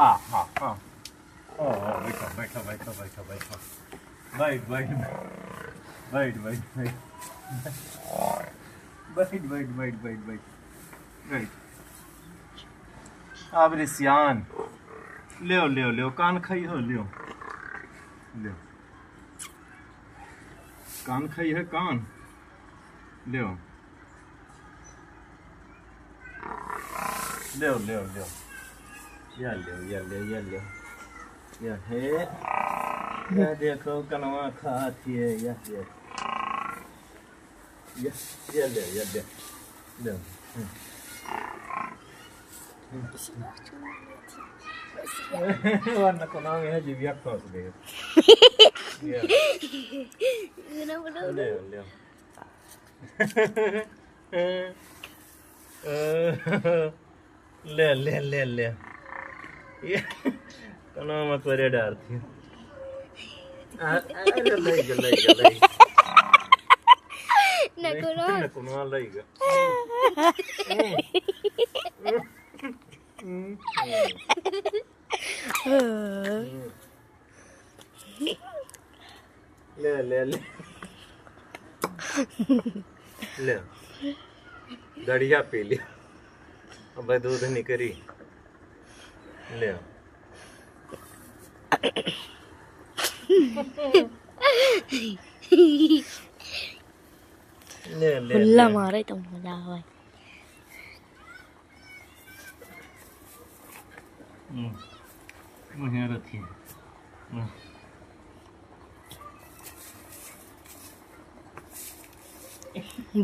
हाँ हाँ। ओ बैठो बैठो बैठो बैठो बैठो, बैठ बैठ बैठ बैठ बैठ बैठ बैठ बैठ बैठ बैठ बैठ। अब रे सियान, ले ले कान खाई हो, ले ले कान खाई है, कान ले ले ले ले, या ले या ले या ले या है, या देखो कनवा खाती है, या या ले या ले ले। Warna konami aja biak kos deh. Iya. Leo leo. ले ले ले ले, ये konami मत डार थी। अरे लाइगा लाइगा लाइगा। नकुना लाइगा। ले ले ले ले, दड़िया पी लिया, अब दूध नहीं करी, ले ले ले खुला मारे तो मजा आवे। मुझे रखी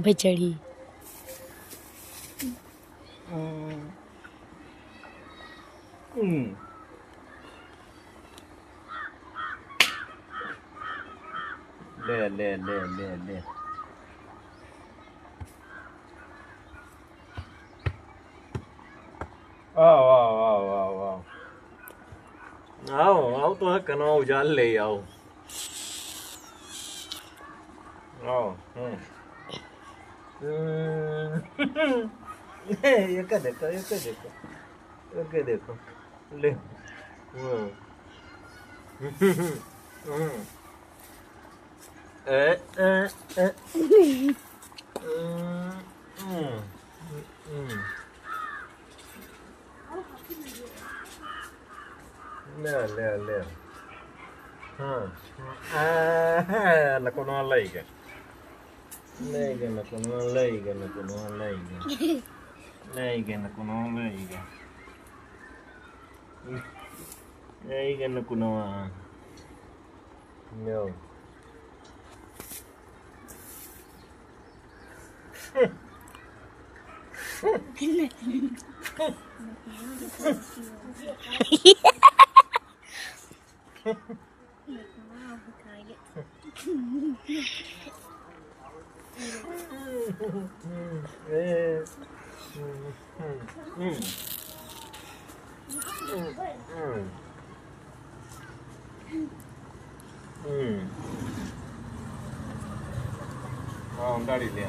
बचड़ी ले ले ले ले ले, आओ आओ आओ आओ आओ आओ आओ, तो है कनो उजाल ले आओ आओ। ये क्या देखो, ये क्या देखो, ये क्या देखो, ले ले ले ले, हाँ नकुना लाइगा लाइगा, नकुना लाइगा, नकुना लाइगा लाइगा, नकुना लाइगा लाइगा, नकुना लो। हाँ दाढ़ी ले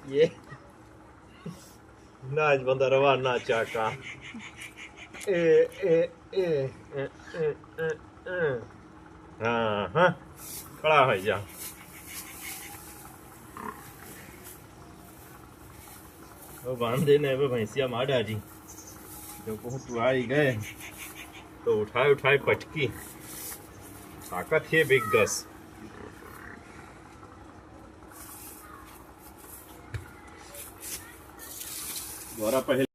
ये नाच बंदा रवाना चाका ए ए ए ए ए ए, हाँ हाँ खड़ा हो जा। वो बांधे ने वो भैंसिया माड़ा जी, जब तू आई गए तो उठाए उठाए पटकी, ताकत है बिग गस। द्वारा पहले